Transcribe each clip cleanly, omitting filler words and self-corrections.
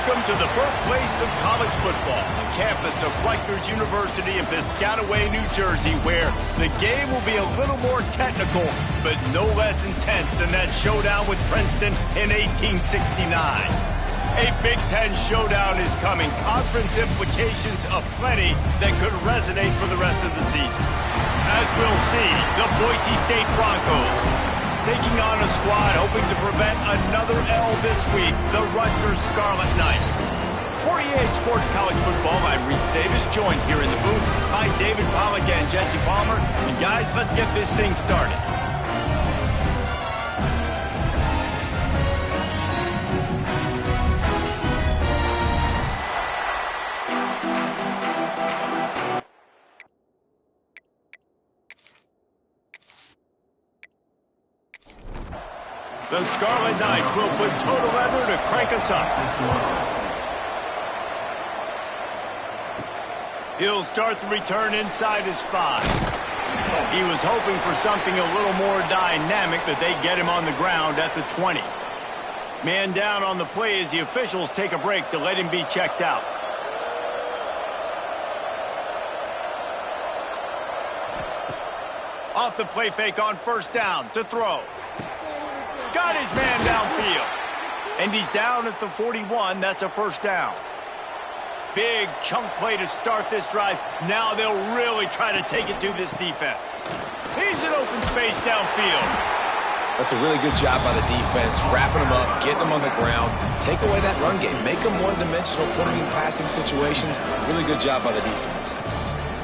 Welcome to the birthplace of college football, the campus of Rugters University in Piscataway, New Jersey, where the game will be a little more technical, but no less intense than that showdown with Princeton in 1869. A Big Ten showdown is coming, conference implications aplenty that could resonate for the rest of the season. As we'll see, the Boise State Broncos taking on a squad hoping to prevent another L this week, the Rutgers Scarlet Knights. For EA Sports College Football, I'm Reese Davis, joined here in the booth by David Pollack and Jesse Palmer. And guys, let's get this thing started. The Scarlet Knights will put total leather to crank us up. He'll start the return inside his 5. He was hoping for something a little more dynamic, that they get him on the ground at the 20. Man down on the play as the officials take a break to let him be checked out. Off the play fake on first down to throw. Got his man downfield. And he's down at the 41. That's a first down. Big chunk play to start this drive. Now they'll really try to take it to this defense. He's in open space downfield. That's a really good job by the defense, wrapping them up, getting them on the ground, take away that run game, make them one-dimensional, put them in passing situations. Really good job by the defense.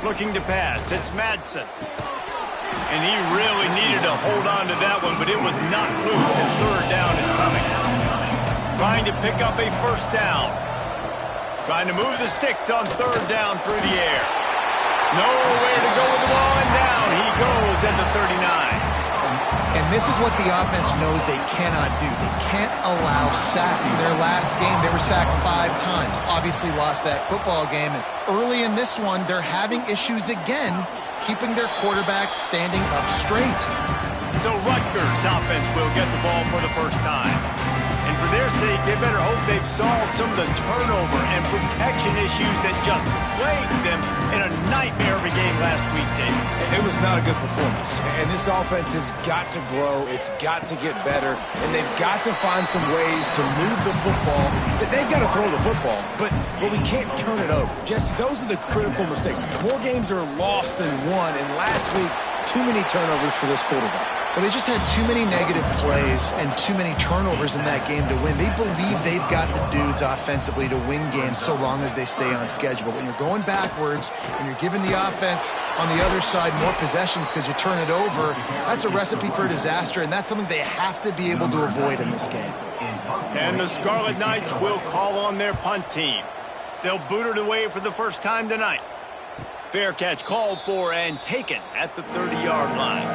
Looking to pass. It's Madsen. And he really needed to hold on to that one, but it was not loose, and third down is coming. Trying to pick up a first down. Trying to move the sticks on third down through the air. Nowhere to go with the ball, and down he goes at the 39. And this is what the offense knows they cannot do. They can't allow sacks. In their last game, they were sacked 5 times. Obviously lost that football game. And early in this one, they're having issues again, keeping their quarterback standing up straight. So Rutgers offense will get the ball for the first time. And for their sake, they better hope they've solved some of the turnover and protection issues that just plagued them in a nightmare of a game last week, Dave. It was not a good performance. And this offense has got to grow. It's got to get better. And they've got to find some ways to move the football. They've got to throw the football, but we can't turn it over. Jesse, those are the critical mistakes. More games are lost than won, and last week, too many turnovers for this quarterback. Well, they just had too many negative plays and too many turnovers in that game to win. They believe they've got the dudes offensively to win games so long as they stay on schedule. But when you're going backwards and you're giving the offense on the other side more possessions because you turn it over, that's a recipe for disaster, and that's something they have to be able to avoid in this game. And the Scarlet Knights will call on their punt team. They'll boot it away for the first time tonight. Fair catch called for and taken at the 30-yard line.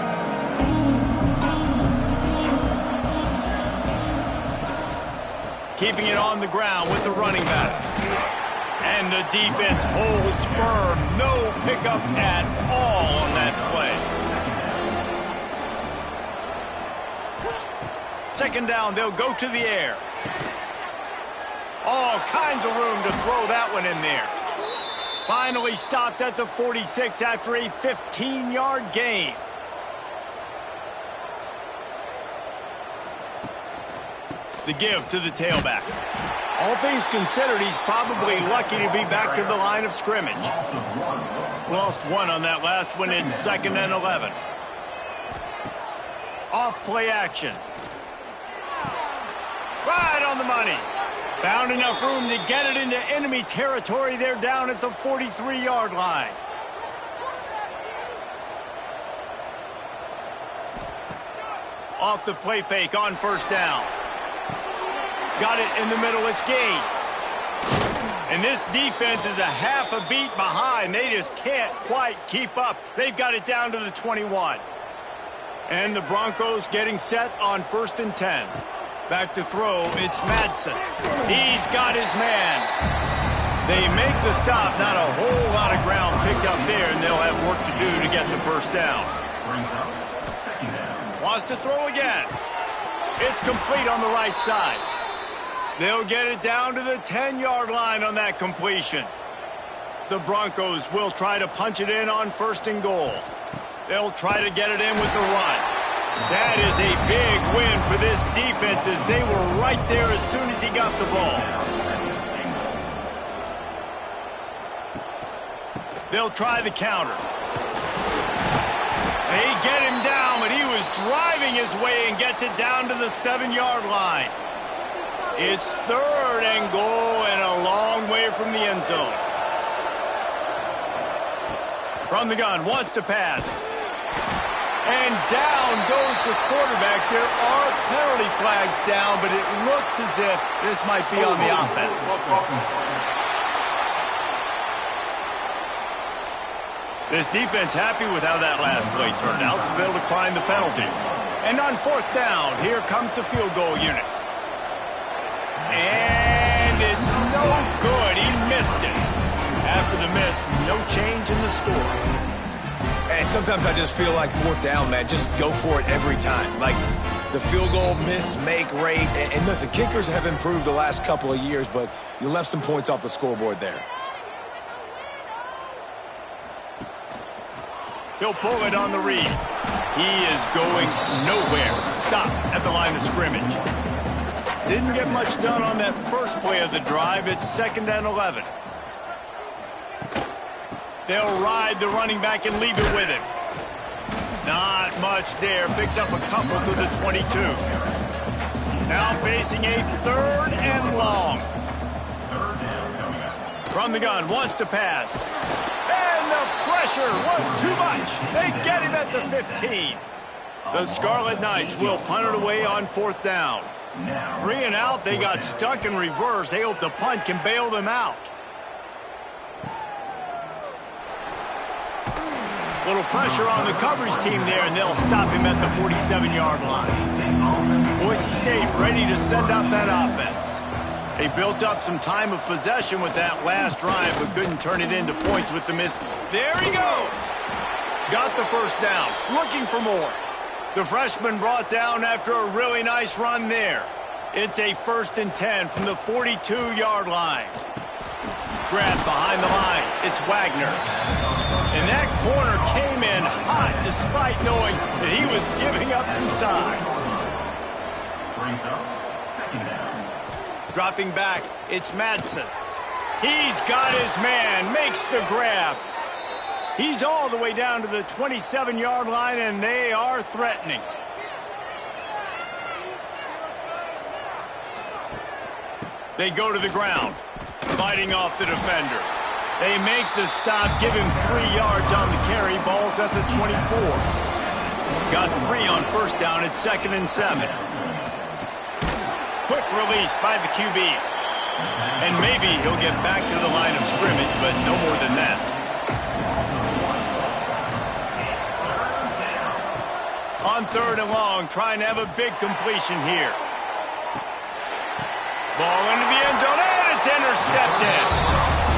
Keeping it on the ground with the running back. And the defense holds firm. No pickup at all on that play. Second down, they'll go to the air. All kinds of room to throw that one in there. Finally stopped at the 46 after a 15-yard gain. The give to the tailback. All things considered, he's probably lucky to be back to the line of scrimmage. Lost one on that last one. It's 2nd and 11. Off play action. Right on the money. Found enough room to get it into enemy territory. They're down at the 43-yard line. Off the play fake on first down. Got it in the middle. It's Gaines. And this defense is a half a beat behind. They just can't quite keep up. They've got it down to the 21. And the Broncos getting set on 1st and 10. Back to throw, it's Madsen. He's got his man. They make the stop. Not a whole lot of ground picked up there, and they'll have work to do to get the first down. Wants to throw again. It's complete on the right side. They'll get it down to the 10-yard line on that completion. The Broncos will try to punch it in on 1st and goal. They'll try to get it in with the run. That is a big win for this defense as they were right there as soon as he got the ball. They'll try the counter. They get him down, but he was driving his way and gets it down to the 7-yard line. It's 3rd and goal and a long way from the end zone. From the gun, wants to pass. And down goes the quarterback. There are penalty flags down, but it looks as if this might be on the offense. This defense happy with how that last play turned out, so they'll decline the penalty. And on 4th down, here comes the field goal unit. And it's no good. He missed it. After the miss, no change in the score. And sometimes I just feel like 4th down, man, just go for it every time. Like the field goal miss-make rate. And listen, kickers have improved the last couple of years, but you left some points off the scoreboard there. He'll pull it on the read. He is going nowhere. Stop at the line of scrimmage. Didn't get much done on that first play of the drive. It's 2nd and 11. They'll ride the running back and leave it with him. Not much there. Picks up a couple to the 22. Now facing a 3rd and long. From the gun, wants to pass. And the pressure was too much. They get him at the 15. The Scarlet Knights will punt it away on 4th down. 3 and out, they got stuck in reverse. They hope the punt can bail them out. Little pressure on the coverage team there, and they'll stop him at the 47-yard line. Boise State ready to send out that offense. They built up some time of possession with that last drive, but couldn't turn it into points with the miss. There he goes. Got the 1st down, looking for more. The freshman brought down after a really nice run there. It's a 1st and 10 from the 42-yard line. Grabbed behind the line. It's Wagner. And that corner came in hot despite knowing that he was giving up some size. Dropping back, it's Madsen. He's got his man, makes the grab. He's all the way down to the 27-yard line, and they are threatening. They go to the ground, fighting off the defender. They make the stop, give him 3 yards on the carry. Ball's at the 24. Got 3 on 1st down. It's 2nd and 7. Quick release by the QB. And maybe he'll get back to the line of scrimmage, but no more than that. On 3rd and long, trying to have a big completion here. Ball into the end zone, and it's intercepted.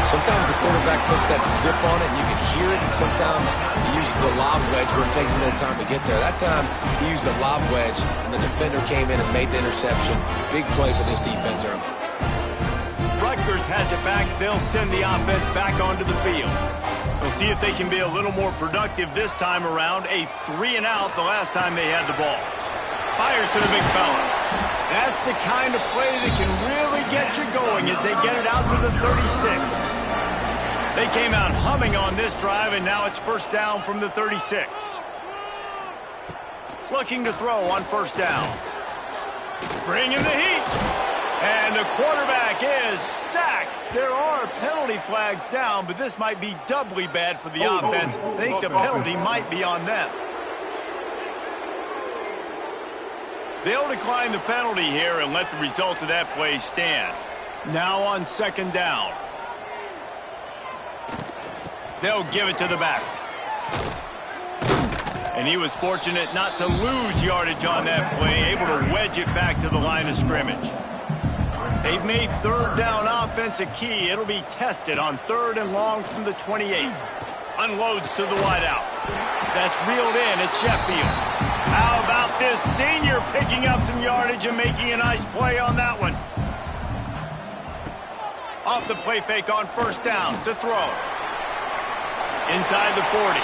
Sometimes the quarterback puts that zip on it, and you can hear it, and sometimes he uses the lob wedge where it takes a little time to get there. That time, he used the lob wedge, and the defender came in and made the interception. Big play for this defense early. Rugters has it back. They'll send the offense back onto the field. We'll see if they can be a little more productive this time around. A 3 and out the last time they had the ball. Fires to the big fella. That's the kind of play that can really get you going as they get it out to the 36. They came out humming on this drive, and now it's 1st down from the 36. Looking to throw on 1st down. Bringing the heat. And the quarterback is sacked. There are penalty flags down, but this might be doubly bad for the offense. I think the penalty might be on them. They'll decline the penalty here and let the result of that play stand. Now on 2nd down. They'll give it to the back. And he was fortunate not to lose yardage on that play, able to wedge it back to the line of scrimmage. They've made 3rd down offense a key. It'll be tested on 3rd and long from the 28. Unloads to the wideout. That's reeled in at Sheffield. How about this senior picking up some yardage and making a nice play on that one? Off the play fake on first down to throw. Inside the 40.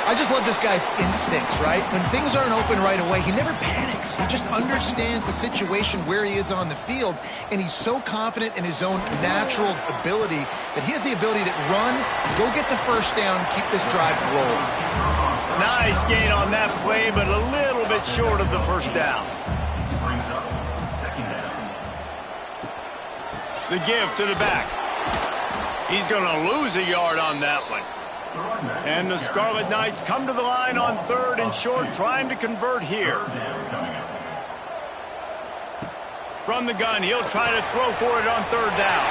I just love this guy's instincts, right? When things aren't open right away, he never panics. He just understands the situation where he is on the field, and he's so confident in his own natural ability that he has the ability to run, go get the first down, keep this drive rolling. Nice gain on that play, but a little bit short of the first down. The give to the back. He's going to lose a yard on that one. And the Scarlet Knights come to the line on 3rd and short, trying to convert here. From the gun, he'll try to throw for it on 3rd down.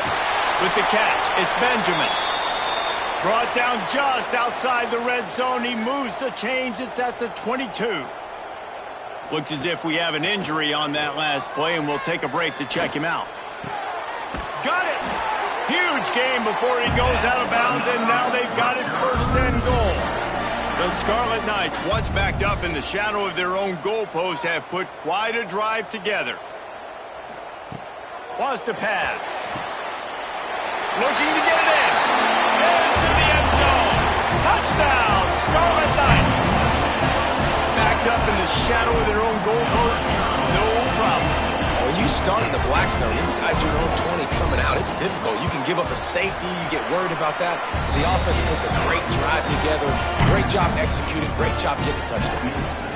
With the catch, it's Benjamin. Brought down just outside the red zone. He moves the chains. It's at the 22. Looks as if we have an injury on that last play, and we'll take a break to check him out. Got it! Huge game before he goes out of bounds, and now they've got it 1st and goal. The Scarlet Knights, once backed up in the shadow of their own goalpost, have put quite a drive together. Wants to pass. Looking to get it in. Into the end zone. Touchdown, Scarlet Knights. Backed up in the shadow of their own goalpost, no problem. When you start in the black zone inside your own 20 coming out, it's difficult. You can give up a safety. You get worried about that. The offense puts a great drive together. Great job executing. Great job getting a touchdown.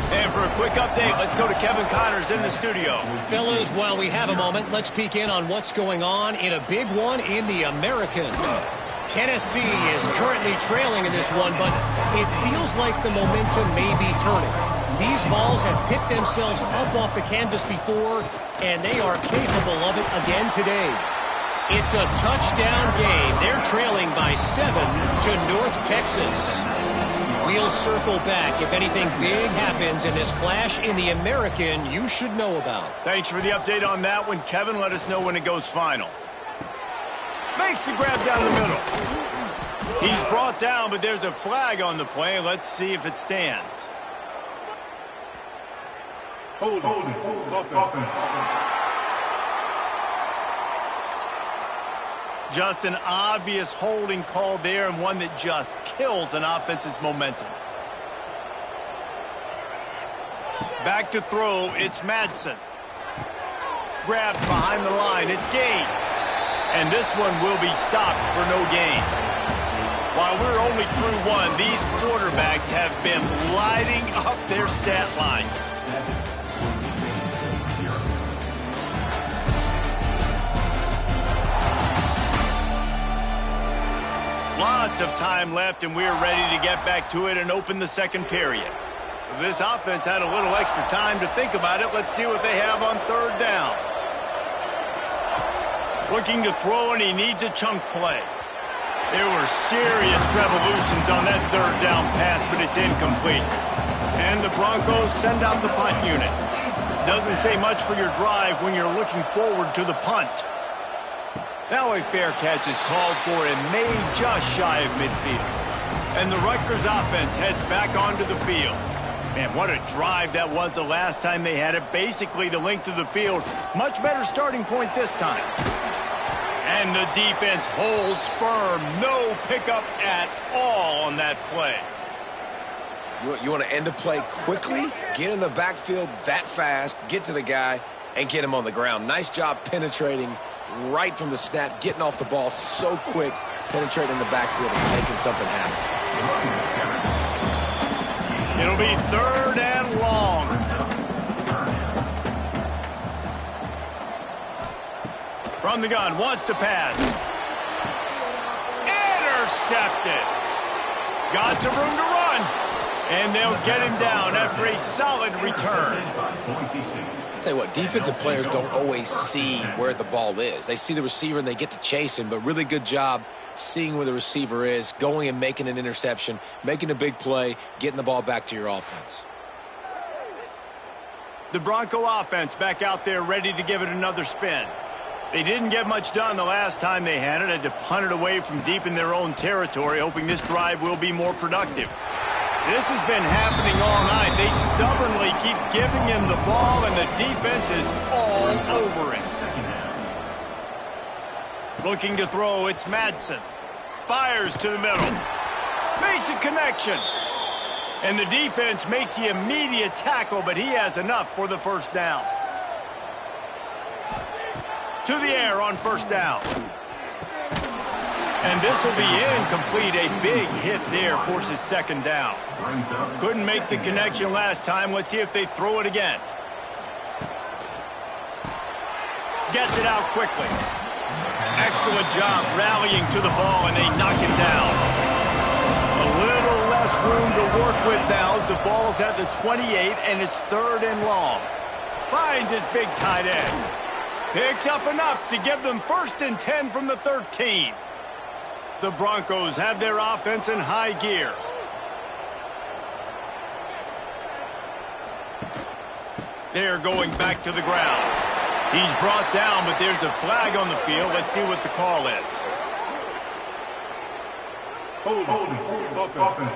And for a quick update, let's go to Kevin Connors in the studio. Fellas, while we have a moment, let's peek in on what's going on in a big one in the American. Tennessee is currently trailing in this one, but it feels like the momentum may be turning. These balls have picked themselves up off the canvas before, and they are capable of it again today. It's a touchdown game. They're trailing by 7 to North Texas. We'll circle back if anything big happens in this clash in the American you should know about. Thanks for the update on that one, Kevin. Let us know when it goes final. Makes the grab down the middle. He's brought down, but there's a flag on the play. Let's see if it stands. Hold offense. Just an obvious holding call there, and one that just kills an offense's momentum. Back to throw, it's Madsen. Grabbed behind the line, it's Gaines. And this one will be stopped for no gain. While we're only through one, these quarterbacks have been lighting up their stat line. Lots of time left, and we're ready to get back to it and open the second period. This offense had a little extra time to think about it. Let's see what they have on 3rd down. Looking to throw, and he needs a chunk play. There were serious revolutions on that 3rd down pass, but it's incomplete. And the Broncos send out the punt unit. Doesn't say much for your drive when you're looking forward to the punt. Now a fair catch is called for and made just shy of midfield. And the Rutgers offense heads back onto the field. Man, what a drive that was the last time they had it. Basically the length of the field. Much better starting point this time. And the defense holds firm. No pickup at all on that play. You want to end a play quickly, get in the backfield that fast, get to the guy, and get him on the ground. Nice job penetrating right from the snap, getting off the ball so quick, penetrating the backfield and making something happen. It'll be 3rd and long. From the gun, wants to pass. Intercepted. Got some room to run. And they'll get him down after a solid return. I'll tell you what, defensive players don't always see where the ball is. They see the receiver and they get to chase him, but really good job seeing where the receiver is, going and making an interception, making a big play, getting the ball back to your offense. The Bronco offense back out there ready to give it another spin. They didn't get much done the last time they had it. Had to punt it away from deep in their own territory, hoping this drive will be more productive. This has been happening all night. They stubbornly keep giving him the ball, and the defense is all over it. Looking to throw, it's Madsen. Fires to the middle. Makes a connection. And the defense makes the immediate tackle, but he has enough for the first down. To the air on first down. And this will be incomplete. A big hit there forces second down. Couldn't make the connection last time. Let's see if they throw it again. Gets it out quickly. Excellent job rallying to the ball, and they knock him down. A little less room to work with now as the ball's at the 28, and it's 3rd and long. Finds his big tight end. Picks up enough to give them 1st and 10 from the 13. The Broncos have their offense in high gear. They're going back to the ground. He's brought down, but there's a flag on the field. Let's see what the call is. Holding. Offense.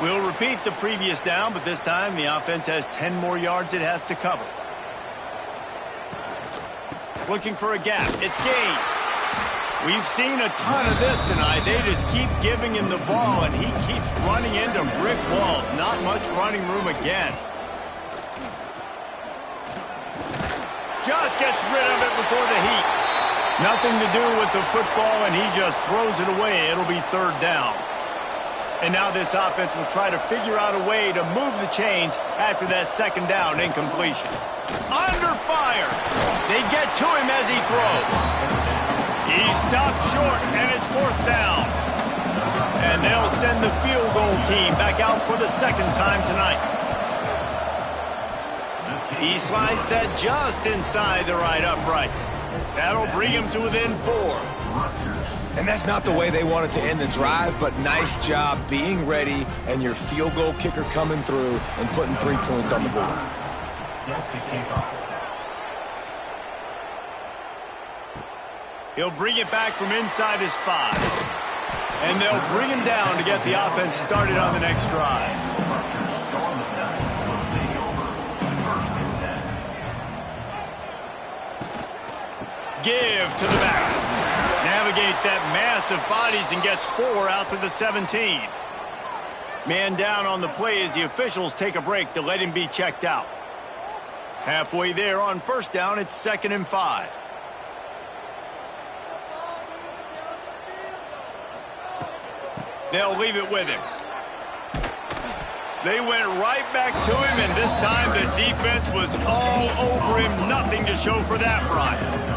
We'll repeat the previous down, but this time the offense has 10 more yards it has to cover. Looking for a gap. It's Gaines. We've seen a ton of this tonight. They just keep giving him the ball, and he keeps running into brick walls. Not much running room again. Just gets rid of it before the heat. Nothing to do with the football, and he just throws it away. It'll be 3rd down. And now this offense will try to figure out a way to move the chains after that second down incompletion. Under fire. They get to him as he throws. He stopped short, and it's 4th down. And they'll send the field goal team back out for the 2nd time tonight. He slides that just inside the right upright. That'll bring him to within 4. And that's not the way they wanted to end the drive, but nice job being ready and your field goal kicker coming through and putting 3 points on the board. He'll bring it back from inside his 5. And they'll bring him down to get the offense started on the next drive. Give to the back. Navigates that mass of bodies and gets 4 out to the 17. Man down on the play as the officials take a break to let him be checked out. Halfway there on first down, it's 2nd and 5. They'll leave it with him. They went right back to him, and this time the defense was all over him. Nothing to show for that, Brian.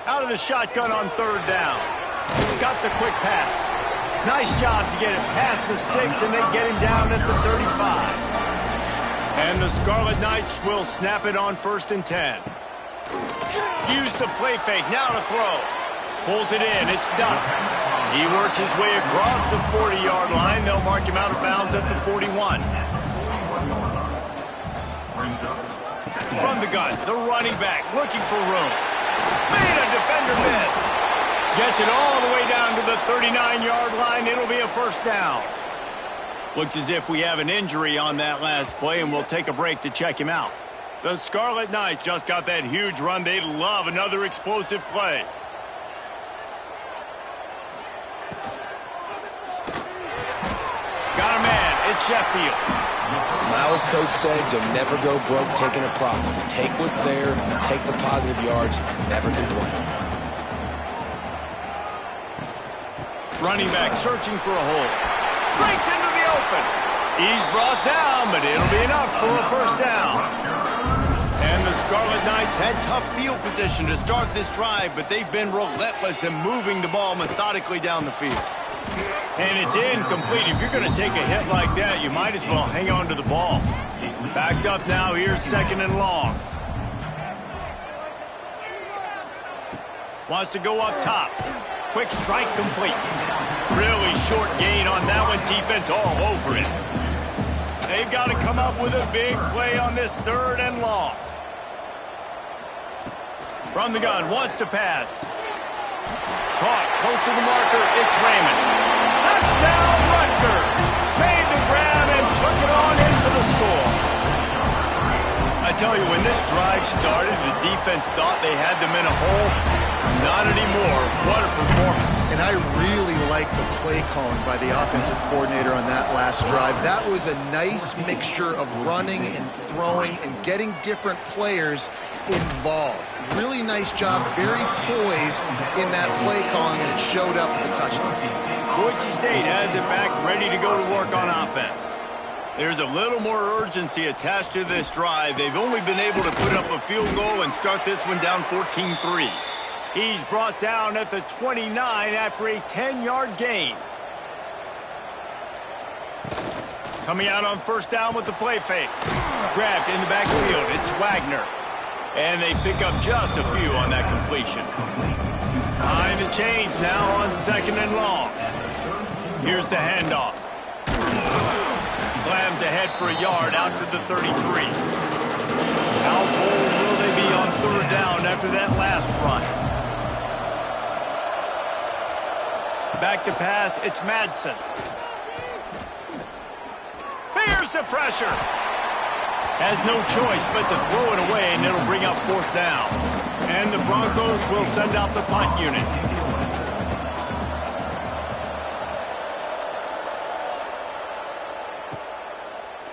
Out of the shotgun on 3rd down. Got the quick pass. Nice job to get it past the sticks, and they get him down at the 35. And the Scarlet Knights will snap it on 1st and 10. Use the play fake, now to throw. Pulls it in, it's Duck. He works his way across the 40-yard line. They'll mark him out of bounds at the 41. From the gun, the running back looking for room. Made a defender miss. Gets it all the way down to the 39-yard line. It'll be a 1st down. Looks as if we have an injury on that last play, and we'll take a break to check him out. The Scarlet Knights just got that huge run. They'd love another explosive play. Got a man. It's Sheffield. My old coach said you'll never go broke taking a profit. Take what's there, take the positive yards, and never complain. Running back searching for a hole. Breaks into the open. He's brought down, but it'll be enough for a 1st down. And the Scarlet Knights had tough field position to start this drive, but they've been relentless in moving the ball methodically down the field. And it's incomplete. If you're going to take a hit like that, you might as well hang on to the ball. Backed up now. Here's 2nd and long. Wants to go up top. Quick strike complete. Really short gain on that one. Defense all over it. They've got to come up with a big play on this 3rd and long. From the gun, wants to pass. Caught, close to the marker, it's Raymond. Touchdown, Rugters! Made the grab and took it on in for the score. I tell you, when this drive started, the defense thought they had them in a hole. Not anymore. What a performance. And I really like the play calling by the offensive coordinator on that last drive. That was a nice mixture of running and throwing and getting different players involved. Really nice job, very poised in that play calling, and it showed up with the touchdown. Boise State has it back, ready to go to work on offense. There's a little more urgency attached to this drive. They've only been able to put up a field goal and start this one down 14-3. He's brought down at the 29 after a 10-yard gain. Coming out on first down with the play fake. Grabbed in the backfield. It's Wagner. And they pick up just a few on that completion. Behind the chains now on second and long. Here's the handoff. Slams ahead for a yard out to the 33. How bold will they be on third down after that last run? Back to pass, it's Madsen. Here's the pressure. Has no choice but to throw it away, and it'll bring up fourth down. And the Broncos will send out the punt unit.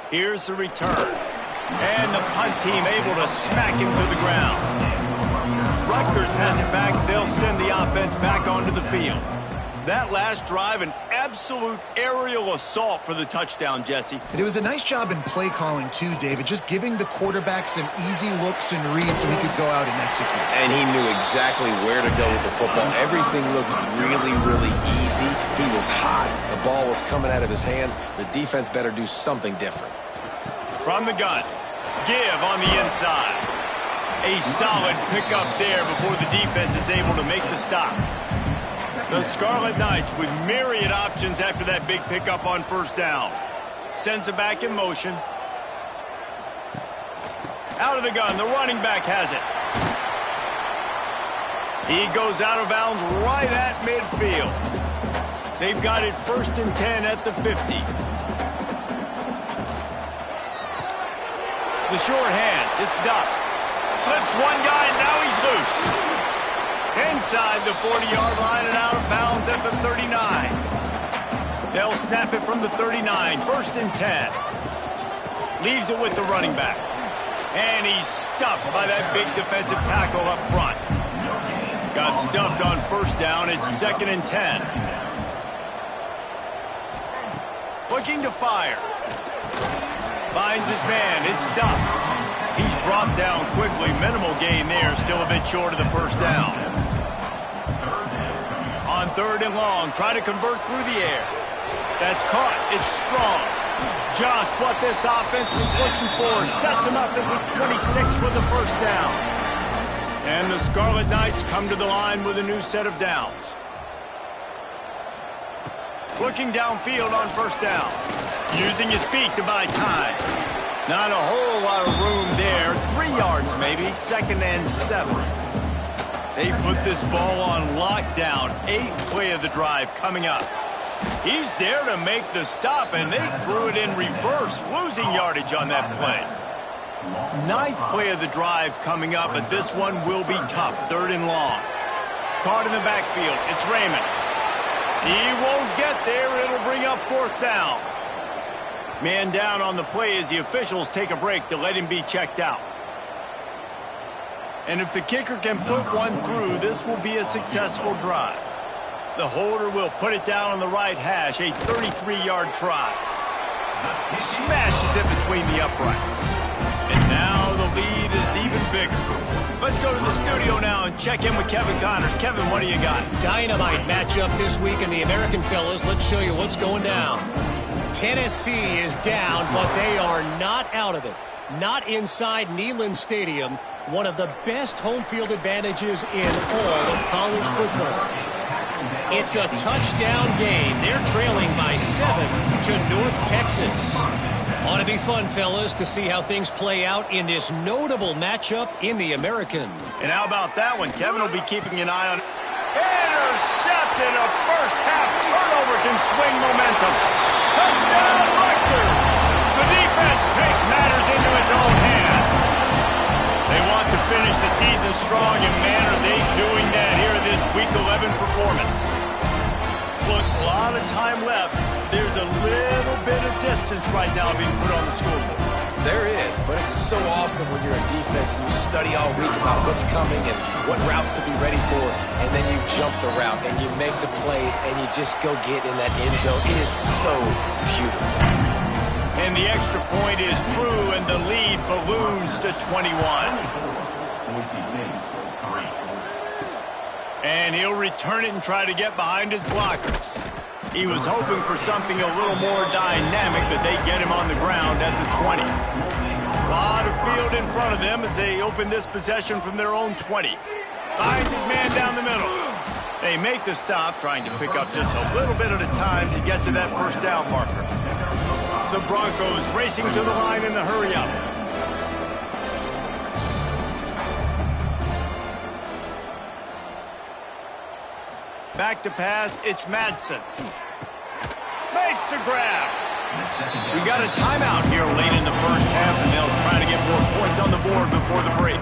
Here's the return. And the punt team able to smack him to the ground. Rugters has it back. They'll send the offense back onto the field. That last drive, an absolute aerial assault for the touchdown, Jesse. And it was a nice job in play calling, too, David, just giving the quarterback some easy looks and reads so he could go out and execute. And he knew exactly where to go with the football. Everything looked really, really easy. He was hot. The ball was coming out of his hands. The defense better do something different. From the gun, give on the inside. A solid pickup there before the defense is able to make the stop. The Scarlet Knights with myriad options after that big pickup on first down. Sends it back in motion. Out of the gun, the running back has it. He goes out of bounds right at midfield. They've got it 1st and 10 at the 50. The short hands, it's Duff. Slips one guy, now he's loose. Inside the 40-yard line and out of bounds at the 39. They'll snap it from the 39, 1st and 10. Leaves it with the running back. And he's stuffed by that big defensive tackle up front. Got stuffed on first down, it's 2nd and 10. Looking to fire. Finds his man, it's Duff. He's brought down quickly, minimal gain there, still a bit short of the first down. On 3rd and long, try to convert through the air. That's caught, it's strong. Just what this offense was looking for, sets him up at the 26 for the first down. And the Scarlet Knights come to the line with a new set of downs. Looking downfield on first down. Using his feet to buy time. Not a whole lot of room there. 3 yards maybe. 2nd and 7. They put this ball on lockdown. 8th play of the drive coming up. He's there to make the stop, and they threw it in reverse, losing yardage on that play. 9th play of the drive coming up, but this one will be tough. 3rd and long. Caught in the backfield. It's Raymond. He won't get there. It'll bring up 4th down. Man down on the play as the officials take a break to let him be checked out. And if the kicker can put one through, this will be a successful drive. The holder will put it down on the right hash, a 33-yard try. Smashes it between the uprights. And now the lead is even bigger. Let's go to the studio now and check in with Kevin Connors. Kevin, what do you got? Dynamite matchup this week in the American, fellas. Let's show you what's going down. Tennessee is down, but they are not out of it. Not inside Neyland Stadium, one of the best home field advantages in all of college football. It's a touchdown game. They're trailing by 7 to North Texas. Ought to be fun, fellas, to see how things play out in this notable matchup in the American. And how about that one? Kevin will be keeping an eye on it. Intercepted. A first-half turnover can swing momentum. Touchdown, Rugters! The defense takes matters into its own hands. season strong, and man, are they doing that here in this Week 11 performance. Look, a lot of time left. There's a little bit of distance right now being put on the scoreboard. There is, but it's so awesome when you're in defense and you study all week about what's coming and what routes to be ready for, and then you jump the route and you make the plays and you just go get in that end zone. It is so beautiful. And the extra point is true, and the lead balloons to 21. And he'll return it and try to get behind his blockers. He was hoping for something a little more dynamic, but they get him on the ground at the 20. A lot of field in front of them as they open this possession from their own 20. Finds his man down the middle. They make the stop, trying to pick up just a little bit at a time to get to that first down marker. The Broncos racing to the line in the hurry-up. Back to pass, it's Madsen. Makes the grab. We got a timeout here late in the first half, and they'll try to get more points on the board before the break.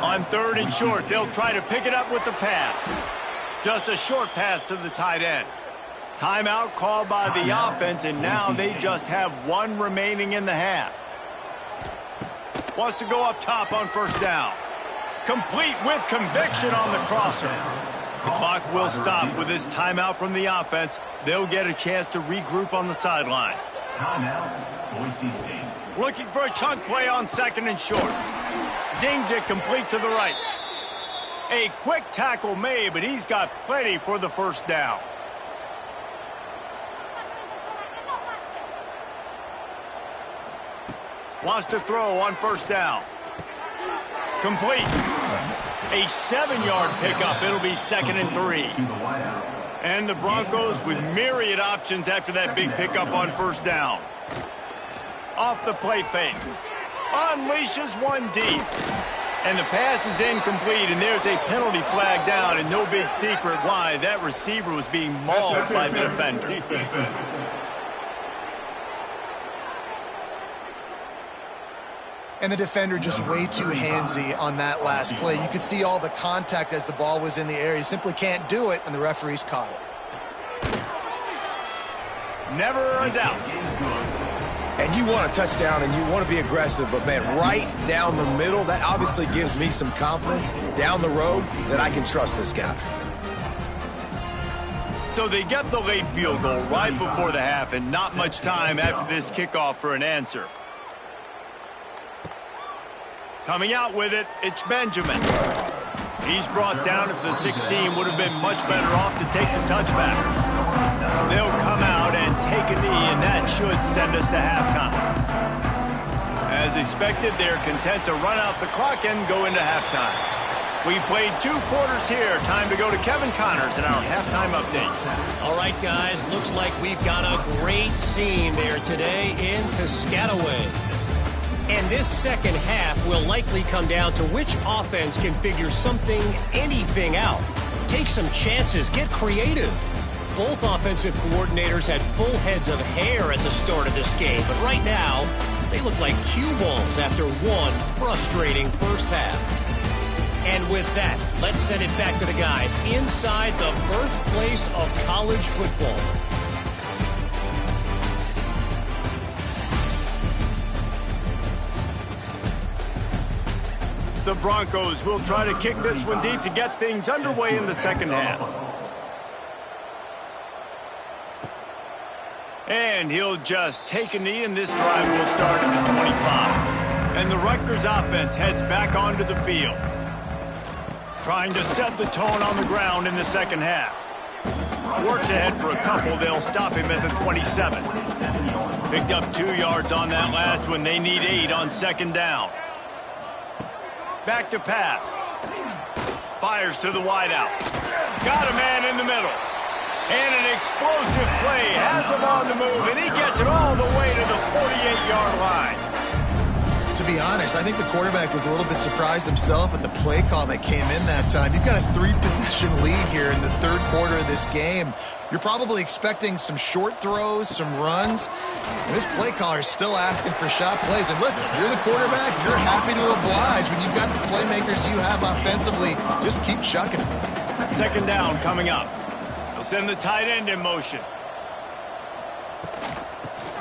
On 3rd and short, they'll try to pick it up with the pass. Just a short pass to the tight end. Timeout called by the offense, and now they just have one remaining in the half. Wants to go up top on first down. Complete with conviction on the crosser. The clock will stop with this timeout from the offense. They'll get a chance to regroup on the sideline. Timeout, Boise State. Looking for a chunk play on 2nd and short. Zings it complete to the right. A quick tackle made, but he's got plenty for the first down. Wants to throw on first down. Complete. A 7-yard pickup. It'll be 2nd and 3. And the Broncos with myriad options after that big pickup on first down. Off the play fake. Unleashes one deep. And the pass is incomplete, and there's a penalty flag down, and no big secret why. That receiver was being mauled by the defender. And the defender just way too handsy on that last play. You could see all the contact as the ball was in the air. He simply can't do it, and the referees caught it. Never a doubt. And you want a touchdown and you want to be aggressive, but man, right down the middle, that obviously gives me some confidence down the road that I can trust this guy. So they get the late field goal right before the half, and not much time after this kickoff for an answer. Coming out with it, it's Benjamin. He's brought down at the 16. Would have been much better off to take the touchback. They'll come out and take a knee, and that should send us to halftime. As expected, they're content to run out the clock and go into halftime. We've played 2 quarters here. Time to go to Kevin Connors in our halftime update. All right, guys, looks like we've got a great scene there today in Piscataway. And this second half will likely come down to which offense can figure anything out. Take some chances, get creative. Both offensive coordinators had full heads of hair at the start of this game, but right now, they look like cue balls after one frustrating first half. And with that, let's send it back to the guys inside the birthplace of college football. The Broncos will try to kick this one deep to get things underway in the second half. And he'll just take a knee, and this drive will start at the 25. And the Rugters offense heads back onto the field, trying to set the tone on the ground in the second half. Works ahead for a couple. They'll stop him at the 27. Picked up 2 yards on that last one. They need 8 on second down. Back to pass. Fires to the wideout. Got a man in the middle. And an explosive play has him on the move, and he gets it all the way to the 48-yard line. To be honest, I think the quarterback was a little bit surprised himself at the play call that came in that time. You've got a 3-possession lead here in the third quarter of this game. You're probably expecting some short throws, some runs. And this play caller is still asking for shot plays. And listen, you're the quarterback. You're happy to oblige. When you've got the playmakers you have offensively, just keep chucking them. Second down coming up. They'll send the tight end in motion.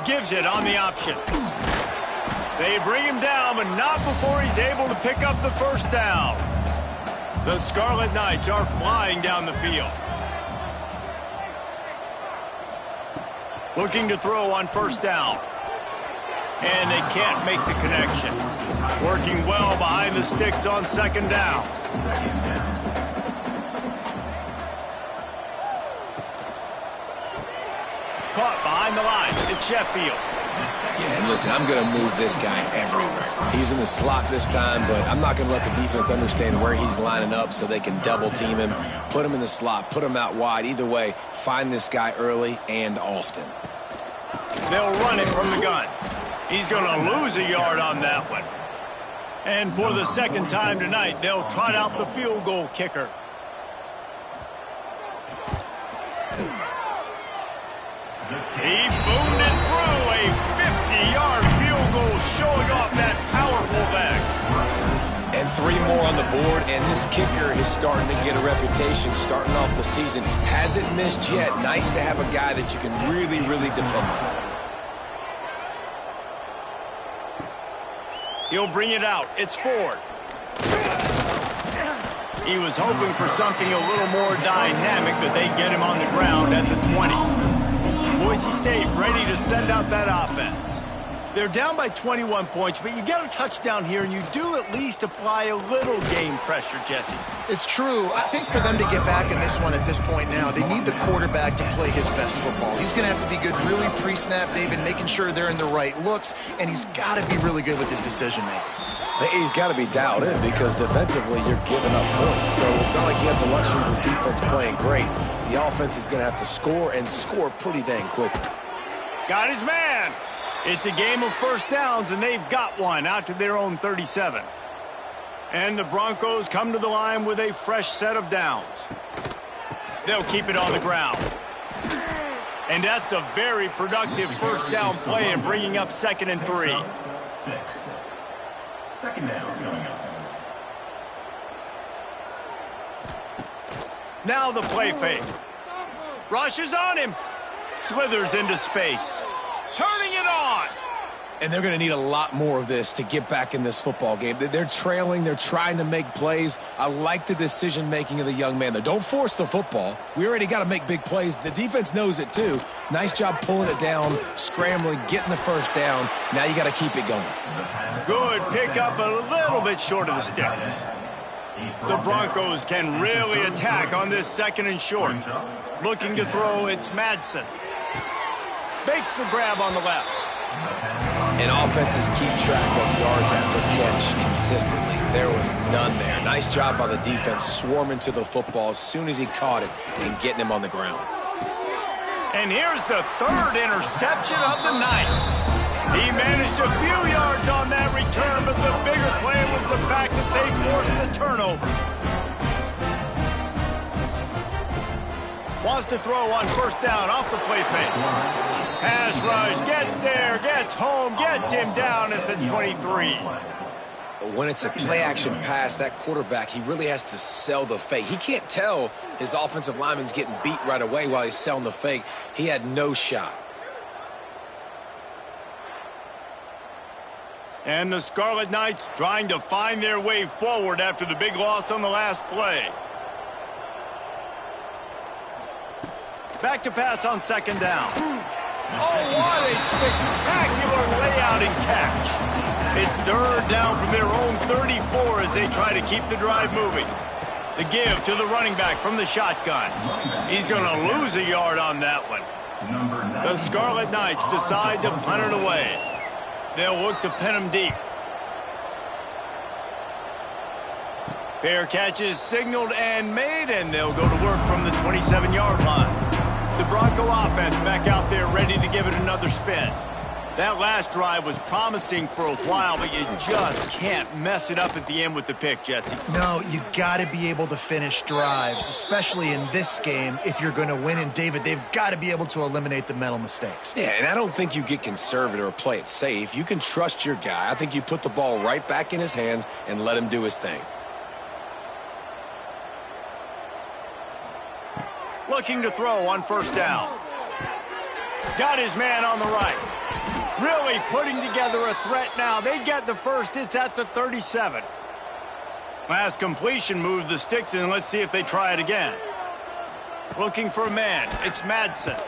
Gives it on the option. They bring him down, but not before he's able to pick up the first down. The Scarlet Knights are flying down the field. Looking to throw on first down. And they can't make the connection. Working well behind the sticks on second down. Caught behind the line. It's Sheffield. Yeah, and listen, I'm going to move this guy everywhere. He's in the slot this time, but I'm not going to let the defense understand where he's lining up so they can double team him, put him in the slot, put him out wide. Either way, find this guy early and often. They'll run it from the gun. He's going to lose a yard on that one. And for the second time tonight, they'll trot out the field goal kicker. He boomed it through a 50-yard field goal, showing off that powerful back. And 3 more on the board, and this kicker is starting to get a reputation starting off the season. Hasn't missed yet. Nice to have a guy that you can really, really depend on. He'll bring it out. It's Ford. He was hoping for something a little more dynamic, but they get him on the ground at the 20. Boise State ready to send out that offense. They're down by 21 points, but you get a touchdown here, and you do at least apply a little game pressure, Jesse. It's true. I think for them to get back in this one at this point now, they need the quarterback to play his best football. He's going to have to be good really pre-snap, David, making sure they're in the right looks, and he's got to be really good with his decision-making. He's got to be dialed in because defensively you're giving up points. So it's not like you have the luxury of the defense playing great. The offense is going to have to score and score pretty dang quickly. Got his man. It's a game of first downs, and they've got one out to their own 37. And the Broncos come to the line with a fresh set of downs. They'll keep it on the ground. And that's a very productive first down play in bringing up 2nd and 3. 6. Second down coming up. Now the play fake. Rushes on him. Slithers into space. Turning it on. And they're going to need a lot more of this to get back in this football game. They're trailing. They're trying to make plays. I like the decision-making of the young man, though. Don't force the football. We already got to make big plays. The defense knows it, too. Nice job pulling it down, scrambling, getting the first down. Now you got to keep it going. Good pickup, a little bit short of the sticks. The Broncos can really attack on this 2nd and short. Looking to throw, it's Madsen. Makes the grab on the left. And offenses keep track of yards after catch consistently. There was none there. Nice job by the defense swarming to the football as soon as he caught it and getting him on the ground. And here's the 3rd interception of the night. He managed a few yards on that return, but the bigger play was the fact that they forced the turnover. Wants to throw on first down off the play fake. Pass rush, gets there, gets home, gets him down at the 23. When it's a play-action pass, that quarterback, he really has to sell the fake. He can't tell his offensive lineman's getting beat right away while he's selling the fake. He had no shot. And the Scarlet Knights trying to find their way forward after the big loss on the last play. Back to pass on 2nd down. Oh, what a spectacular layout and catch. It's 3rd down from their own 34 as they try to keep the drive moving. The give to the running back from the shotgun. He's going to lose a yard on that one. The Scarlet Knights decide to punt it away. They'll look to pin him deep. Fair catches signaled and made, and they'll go to work from the 27-yard line. The Bronco offense back out there ready to give it another spin. That last drive was promising for a while, but you just can't mess it up at the end with the pick, Jesse. No, you got to be able to finish drives, especially in this game if you're going to win. And, David, they've got to be able to eliminate the mental mistakes. Yeah, and I don't think you get conservative or play it safe. You can trust your guy. I think you put the ball right back in his hands and let him do his thing. Looking to throw on first down. Got his man on the right. Really putting together a threat now. They get the first. It's at the 37. Last completion moved the sticks in. Let's see if they try it again. Looking for a man. It's Madsen.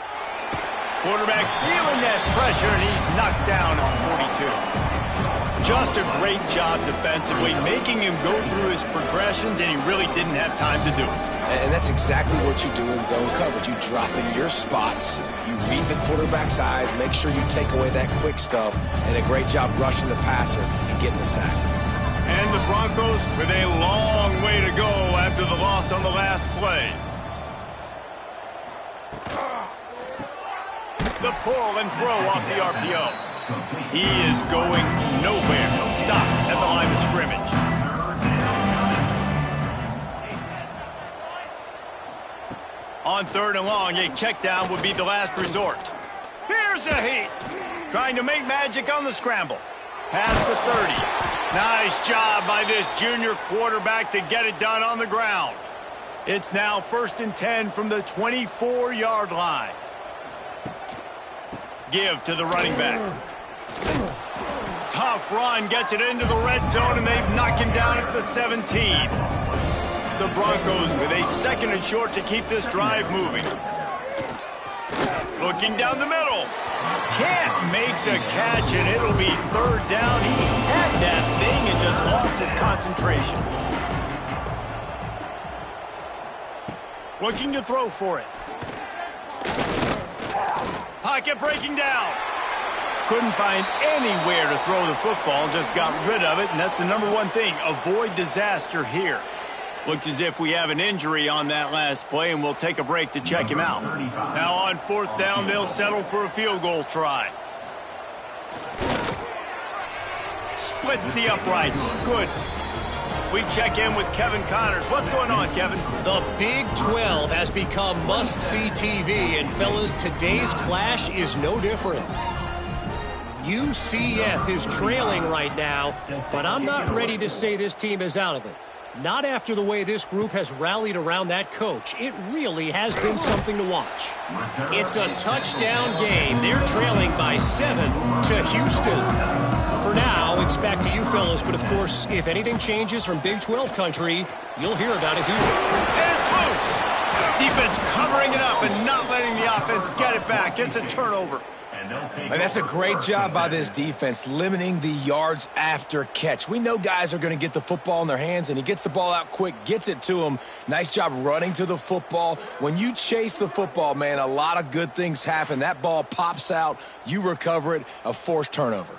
Quarterback feeling that pressure, and he's knocked down on 42. Just a great job defensively, making him go through his progressions, and he really didn't have time to do it. And that's exactly what you do in zone coverage. You drop in your spots, you read the quarterback's eyes, make sure you take away that quick stuff, and a great job rushing the passer and getting the sack. And the Broncos with a long way to go after the loss on the last play. The pull and throw off the RPO. He is going nowhere. Stop at the line of scrimmage. On third and long, a check down would be the last resort. Here's a heat. Trying to make magic on the scramble. Past the 30. Nice job by this junior quarterback to get it done on the ground. It's now 1st and 10 from the 24-yard line. Give to the running back. Tough run, gets it into the red zone, and they've knocked him down at the 17. The Broncos with a 2nd and short to keep this drive moving. Looking down the middle. Can't make the catch, and it'll be 3rd down. He had that thing and just lost his concentration. Looking to throw for it. Pocket breaking down. Couldn't find anywhere to throw the football, just got rid of it, and that's the number one thing. Avoid disaster here. Looks as if we have an injury on that last play, and we'll take a break to check him out. Now on 4th down, they'll settle for a field goal try. Splits the uprights. Good. We check in with Kevin Connors. What's going on, Kevin? The Big 12 has become must-see TV, and fellas, today's clash is no different. UCF is trailing right now, but I'm not ready to say this team is out of it. Not after the way this group has rallied around that coach. It really has been something to watch. It's a touchdown game. They're trailing by 7 to Houston. For now, it's back to you fellas, but of course, if anything changes from Big 12 country, you'll hear about it here. And it's loose. Defense covering it up and not letting the offense get it back. It's a turnover. And that's a great job by this defense, limiting the yards after catch. We know guys are going to get the football in their hands, and he gets the ball out quick, gets it to him. Nice job running to the football. When you chase the football, man, a lot of good things happen. That ball pops out, you recover it, a forced turnover.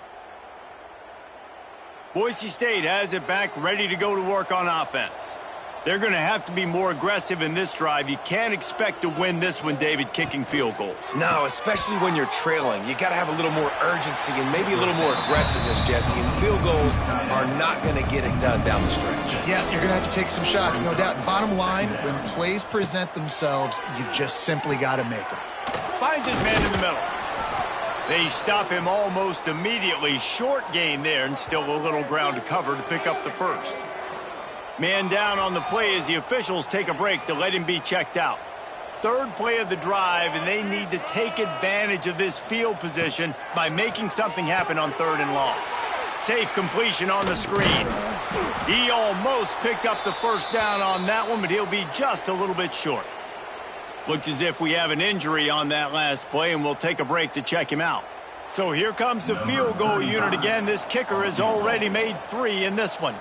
Boise State has it back, ready to go to work on offense. They're going to have to be more aggressive in this drive. You can't expect to win this one, David, kicking field goals. No, especially when you're trailing. You got to have a little more urgency and maybe a little more aggressiveness, Jesse. And field goals are not going to get it done down the stretch. Yeah, you're going to have to take some shots, no doubt. Bottom line, when plays present themselves, you've just simply got to make them. Finds his man in the middle. They stop him almost immediately. Short gain there, and still a little ground to cover to pick up the first. Man down on the play as the officials take a break to let him be checked out. 3rd play of the drive, and they need to take advantage of this field position by making something happen on 3rd and long. Safe completion on the screen. He almost picked up the first down on that one, but he'll be just a little bit short. Looks as if we have an injury on that last play, and we'll take a break to check him out. So here comes the field goal unit again. This kicker has already made 3 in this one.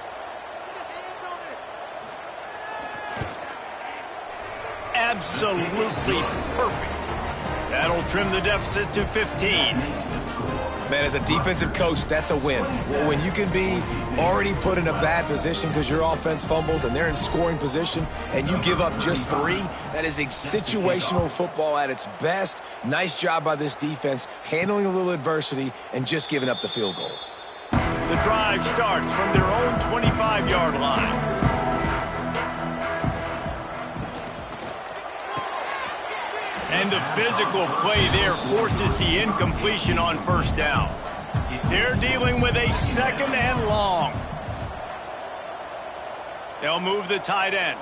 Absolutely perfect. That'll trim the deficit to 15. Man, as a defensive coach, that's a win. When you can be already put in a bad position because your offense fumbles and they're in scoring position and you give up just 3, that is a situational football at its best. Nice job by this defense, handling a little adversity and just giving up the field goal. The drive starts from their own 25-yard line. And the physical play there forces the incompletion on first down. They're dealing with a 2nd and long. They'll move the tight end.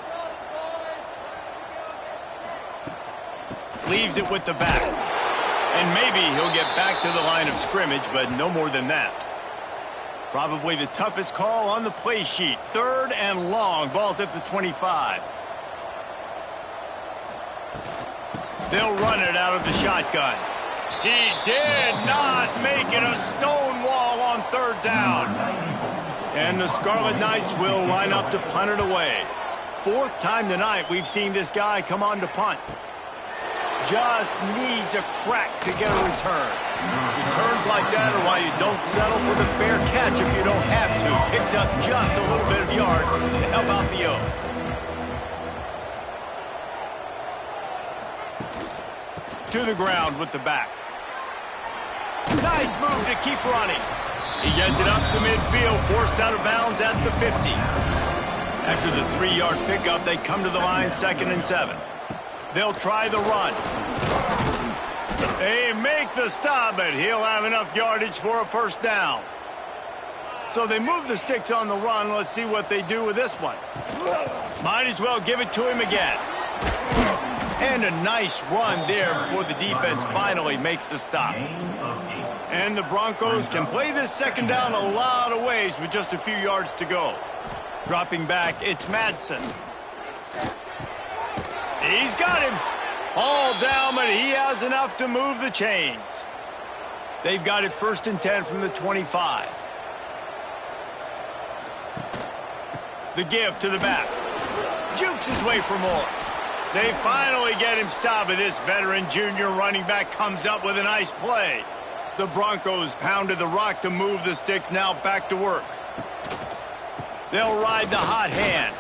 Leaves it with the back. And maybe he'll get back to the line of scrimmage, but no more than that. Probably the toughest call on the play sheet. 3rd and long. Ball's at the 25. They'll run it out of the shotgun. He did not make it a stone wall on 3rd down. And the Scarlet Knights will line up to punt it away. 4th time tonight we've seen this guy come on to punt. Just needs a crack to get a return. Returns like that are why you don't settle for the fair catch if you don't have to. Picks up just a little bit of yards to help out the O. To the ground with the back. Nice move to keep running. He gets it up to midfield, forced out of bounds at the 50. After the 3-yard pickup, they come to the line 2nd and 7. They'll try the run. They make the stop, but he'll have enough yardage for a first down. So they move the sticks on the run. Let's see what they do with this one. Might as well give it to him again. And a nice run there before the defense finally makes the stop. And the Broncos can play this 2nd down a lot of ways with just a few yards to go. Dropping back, it's Madsen. He's got him. All down, but he has enough to move the chains. They've got it 1st and 10 from the 25. The give to the back. Jukes his way for more. They finally get him stopped, but this veteran junior running back comes up with a nice play. The Broncos pounded the rock to move the sticks, now back to work. They'll ride the hot hand.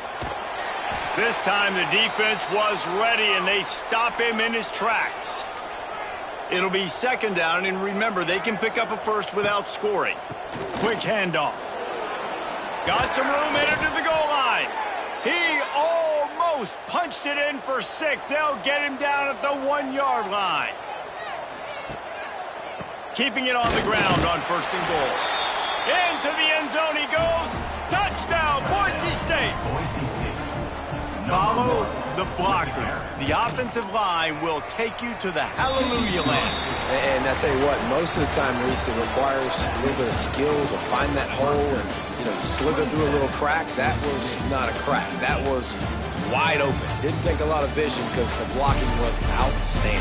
This time the defense was ready, and they stop him in his tracks. It'll be 2nd down, and remember, they can pick up a first without scoring. Quick handoff. Got some room, headed to the goal line. He almost punched it in for 6. They'll get him down at the 1-yard line. Keeping it on the ground on 1st and goal. Into the end zone he goes. Touchdown, Boise State. Follow the blockers. The offensive line will take you to the hallelujah land. And I tell you what, most of the time, Reese, it requires a little bit of skill to find that hole and, slither through a little crack. That was not a crack. That was wide open. Didn't take a lot of vision because the blocking was outstanding.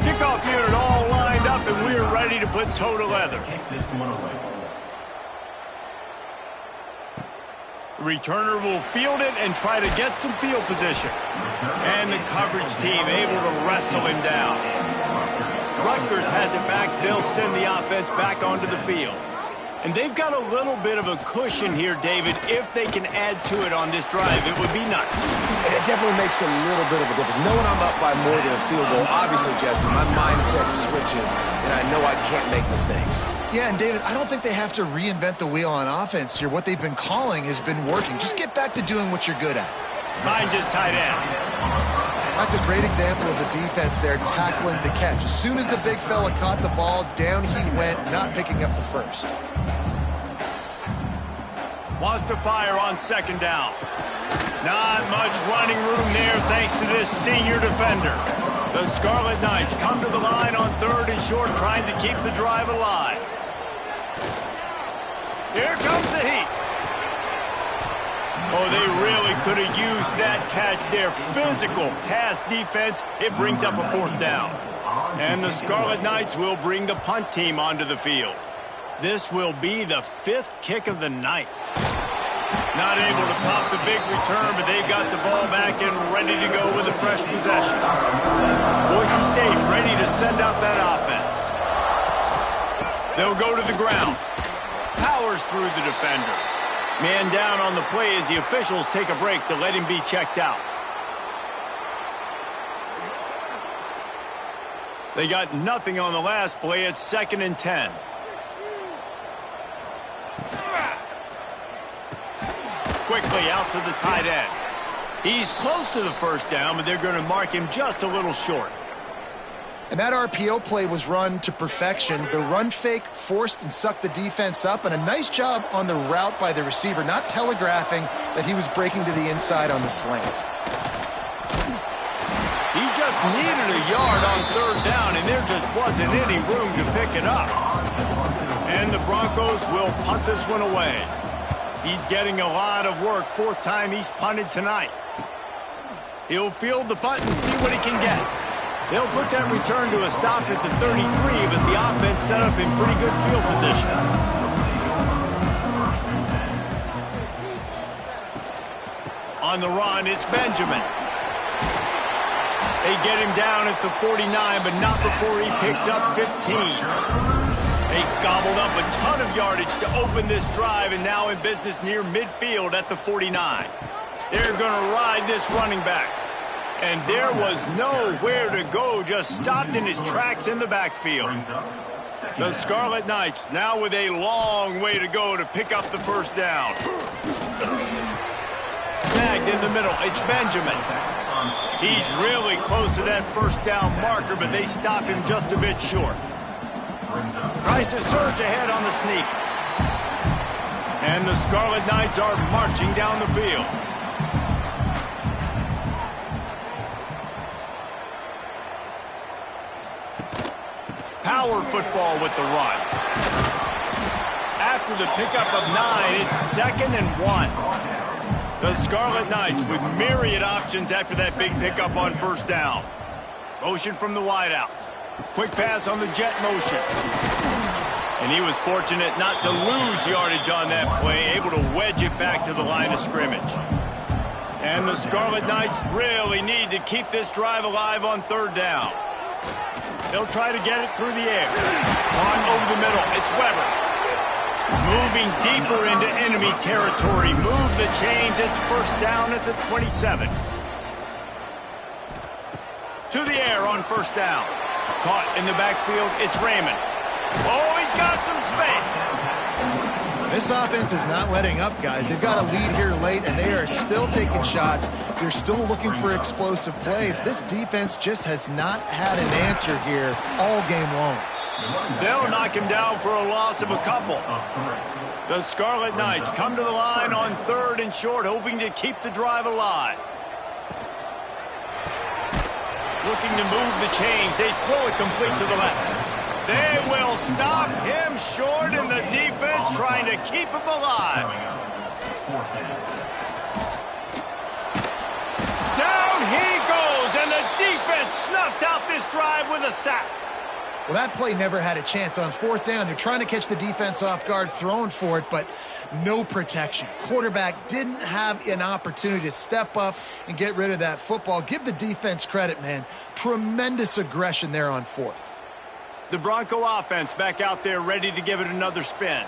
Kickoff unit all lined up, and we're ready to put toe to leather. Returner will field it and try to get some field position. And the coverage team able to wrestle him down. Rugters has it back. They'll send the offense back onto the field. And they've got a little bit of a cushion here, David. If they can add to it on this drive, it would be nice. And it definitely makes a little bit of a difference. Knowing I'm up by more than a field goal, obviously, Jesse, my mindset switches, and I know I can't make mistakes. Yeah, and David, I don't think they have to reinvent the wheel on offense here. What they've been calling has been working. Just get back to doing what you're good at. Mine just tight end. That's a great example of the defense there tackling the catch. As soon as the big fella caught the ball, down he went, not picking up the first. Wants to fire on 2nd down. Not much running room there thanks to this senior defender. The Scarlet Knights come to the line on 3rd and short, trying to keep the drive alive. Here comes the heat. Oh, they really could have used that catch there. Physical pass defense. It brings up a 4th down. And the Scarlet Knights will bring the punt team onto the field. This will be the 5th kick of the night. Not able to pop the big return, but they've got the ball back and ready to go with a fresh possession. Boise State ready to send out that offense. They'll go to the ground. Powers through the defender. Man down on the play as the officials take a break to let him be checked out. They got nothing on the last play. It's 2nd and 10. Quickly out to the tight end. He's close to the first down, but they're going to mark him just a little short. And that RPO play was run to perfection. The run fake forced and sucked the defense up, and a nice job on the route by the receiver, not telegraphing that he was breaking to the inside on the slant. He just needed a yard on 3rd down, and there just wasn't any room to pick it up. And the Broncos will punt this one away. He's getting a lot of work. 4th time he's punted tonight. He'll field the punt and see what he can get. They'll put that return to a stop at the 33, but the offense set up in pretty good field position. On the run, it's Benjamin. They get him down at the 49, but not before he picks up 15. They gobbled up a ton of yardage to open this drive, and now in business near midfield at the 49. They're going to ride this running back. And there was nowhere to go, just stopped in his tracks in the backfield. The Scarlet Knights now with a long way to go to pick up the first down. Snagged in the middle, it's Benjamin. He's really close to that first down marker, but they stop him just a bit short. Tries to surge ahead on the sneak. And the Scarlet Knights are marching down the field. Power football with the run. After the pickup of 9, it's 2nd and 1. The Scarlet Knights with myriad options after that big pickup on 1st down. Motion from the wideout. Quick pass on the jet motion. And he was fortunate not to lose yardage on that play, able to wedge it back to the line of scrimmage. And the Scarlet Knights really need to keep this drive alive on 3rd down. They'll try to get it through the air. On over the middle, it's Weber. Moving deeper into enemy territory. Move the chains, it's 1st down at the 27. To the air on 1st down. Caught in the backfield, it's Raymond. Oh, he's got some space. This offense is not letting up, guys. They've got a lead here late, and they are still taking shots. They're still looking for explosive plays. This defense just has not had an answer here all game long. They'll knock him down for a loss of a couple. The Scarlet Knights come to the line on 3rd and short, hoping to keep the drive alive. Looking to move the chains. They throw it complete to the left. They will stop him short, and the defense trying to keep him alive. Down he goes, and the defense snuffs out this drive with a sack. Well, that play never had a chance. On 4th down, they're trying to catch the defense off guard, throwing for it, but no protection. Quarterback didn't have an opportunity to step up and get rid of that football. Give the defense credit, man. Tremendous aggression there on 4th. The Bronco offense back out there ready to give it another spin.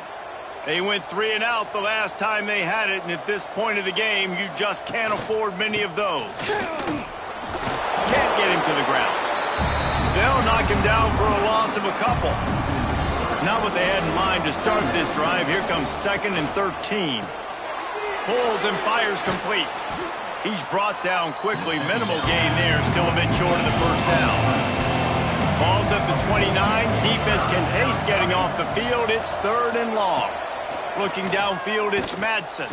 They went 3 and out the last time they had it, and at this point of the game, you just can't afford many of those. Can't get him to the ground. They'll knock him down for a loss of a couple. Not what they had in mind to start this drive. Here comes 2nd and 13. Pulls and fires complete. He's brought down quickly. Minimal gain there. Still a bit short of the first down. Ball's at the 29. Defense can taste getting off the field. It's 3rd and long. Looking downfield, it's Madsen.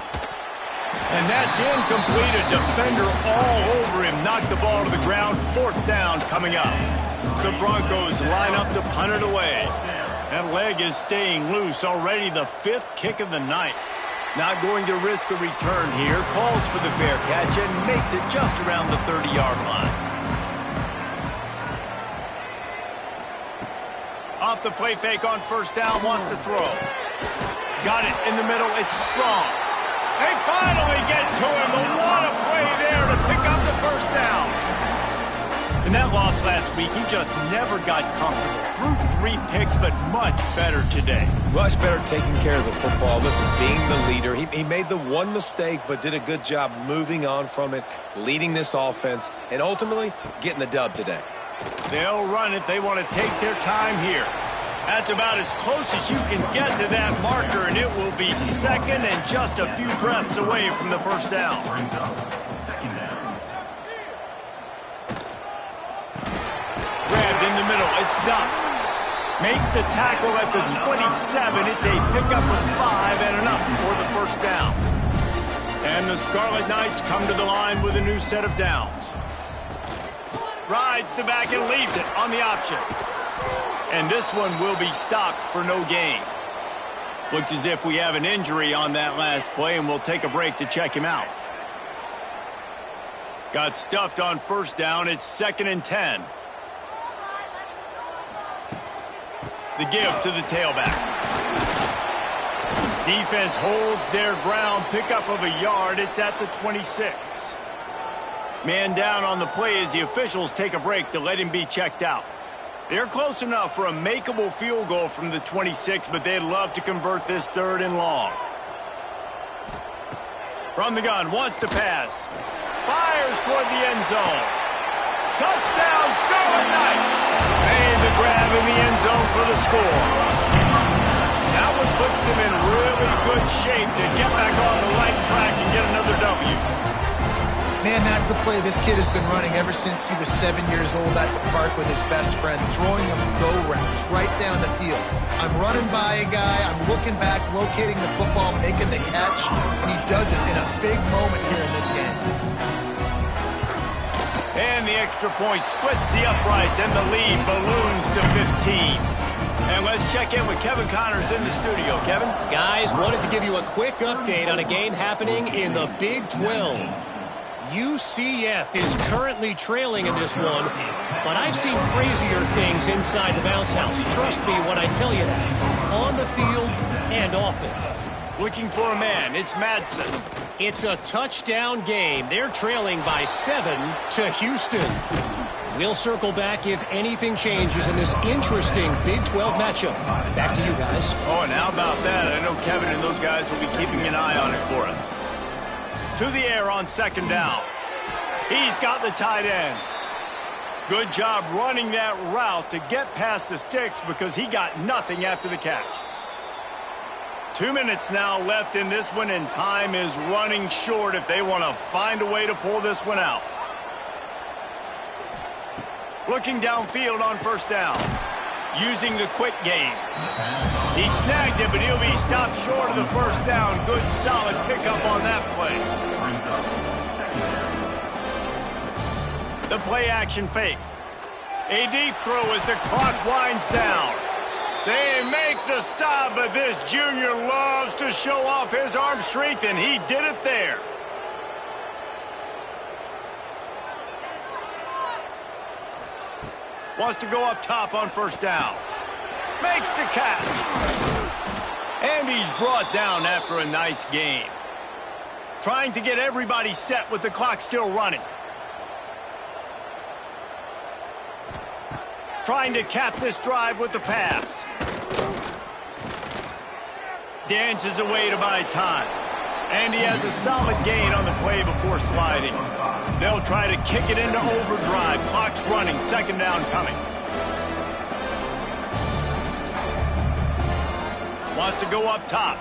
And that's incomplete. A defender all over him. Knocked the ball to the ground. 4th down coming up. The Broncos line up to punt it away. That leg is staying loose. Already the 5th kick of the night. Not going to risk a return here. Calls for the fair catch and makes it just around the 30-yard line. Off the play fake on 1st down. Wants to throw. Got it in the middle. It's Strong. They finally get to him. But what a play there to pick up the first down. In that loss last week, he just never got comfortable. Threw 3 picks, but much better today. Much better taking care of the football. Listen, being the leader, he made the one mistake, but did a good job moving on from it, leading this offense, and ultimately getting the dub today. They'll run it. They want to take their time here. That's about as close as you can get to that marker, and it will be second and just a few breaths away from the first down. Grabbed in the middle. It's Duff. Makes the tackle at the 27. It's a pickup of 5 and enough for the first down. And the Scarlet Knights come to the line with a new set of downs. Rides the back and leaves it on the option. And this one will be stopped for no gain. Looks as if we have an injury on that last play, and we'll take a break to check him out. Got stuffed on first down. It's 2nd and 10. The give to the tailback. Defense holds their ground. Pickup of a yard. It's at the 26. Man down on the play as the officials take a break to let him be checked out. They're close enough for a makeable field goal from the 26, but they'd love to convert this 3rd and long. From the gun, wants to pass. Fires toward the end zone. Touchdown, Scarlet Knights! Made the grab in the end zone for the score. That one puts them in really good shape to get back on the right track and get another W. Man, that's a play this kid has been running ever since he was 7 years old at the park with his best friend, throwing him go routes right down the field. I'm running by a guy, I'm looking back, locating the football, making the catch, and he does it in a big moment here in this game. And the extra point splits the uprights, and the lead balloons to 15. And let's check in with Kevin Connors in the studio. Kevin? Guys, wanted to give you a quick update on a game happening in the Big 12. UCF is currently trailing in this one, but I've seen crazier things inside the bounce house. Trust me when I tell you that. On the field and off it. Looking for a man. It's Madsen. It's a touchdown game. They're trailing by 7 to Houston. We'll circle back if anything changes in this interesting Big 12 matchup. Back to you guys. Oh, and how about that? I know Kevin and those guys will be keeping an eye on it for us. To the air on 2nd down. He's got the tight end. Good job running that route to get past the sticks because he got nothing after the catch. 2 minutes now left in this one, and time is running short if they want to find a way to pull this one out. Looking downfield on 1st down. Using the quick game. He snagged it, but he'll be stopped short of the 1st down. Good, solid pickup on that play. The play action fake. A deep throw as the clock winds down. They make the stop, but this junior loves to show off his arm strength, and he did it there. Wants to go up top on 1st down. Makes the catch. And he's brought down after a nice gain. Trying to get everybody set with the clock still running. Trying to cap this drive with the pass. Dances away to buy time. And he has a solid gain on the play before sliding. They'll try to kick it into overdrive. Clock's running. 2nd down coming. Wants to go up top.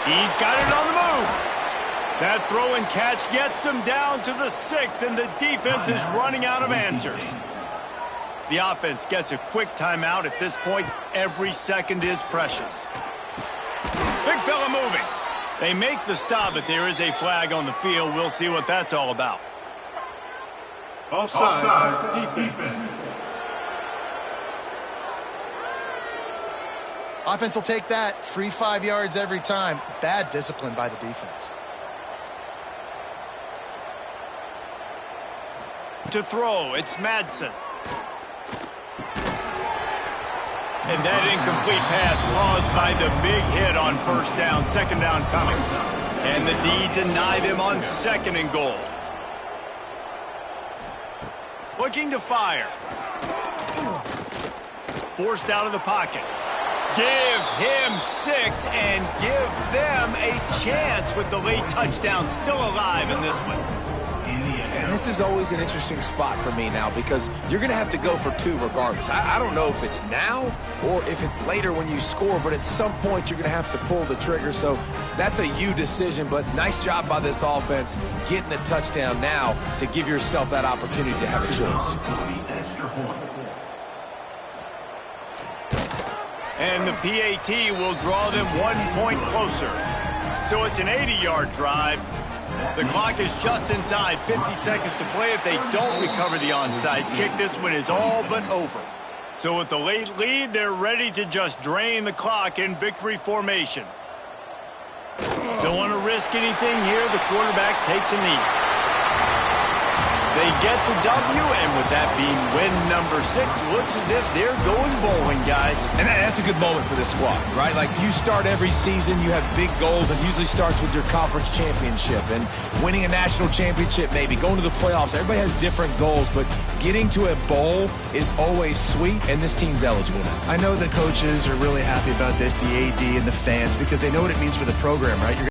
He's got it on the move. That throw and catch gets them down to the 6, and the defense is running out of answers. The offense gets a quick timeout. At this point, every second is precious. Big fella moving. They make the stop, but there is a flag on the field. We'll see what that's all about. Offside, defense. Offense will take that. Free 5 yards every time. Bad discipline by the defense. To throw, it's Madsen. And that incomplete pass caused by the big hit on first down, second down coming. And the D deny them on 2nd and goal. Looking to fire. Forced out of the pocket. Give him 6 and give them a chance with the late touchdown still alive in this one. And this is always an interesting spot for me now because you're going to have to go for 2 regardless. I don't know if it's now or if it's later when you score, but at some point you're going to have to pull the trigger. So that's a you decision, but nice job by this offense getting the touchdown now to give yourself that opportunity to have a choice. And the PAT will draw them 1 point closer. So it's an 80-yard drive. The clock is just inside 50 seconds to play. If they don't recover the onside kick, this one is all but over. So with the late lead, they're ready to just drain the clock in victory formation. Don't want to risk anything here. The quarterback takes a knee. They get the W, and with that being win number 6, looks as if they're going bowling, guys. And that's a good moment for this squad, right? Like, you start every season, you have big goals. It usually starts with your conference championship and winning a national championship, maybe going to the playoffs. Everybody has different goals, but getting to a bowl is always sweet, and this team's eligible now. I know the coaches are really happy about this, the AD and the fans, because they know what it means for the program, right?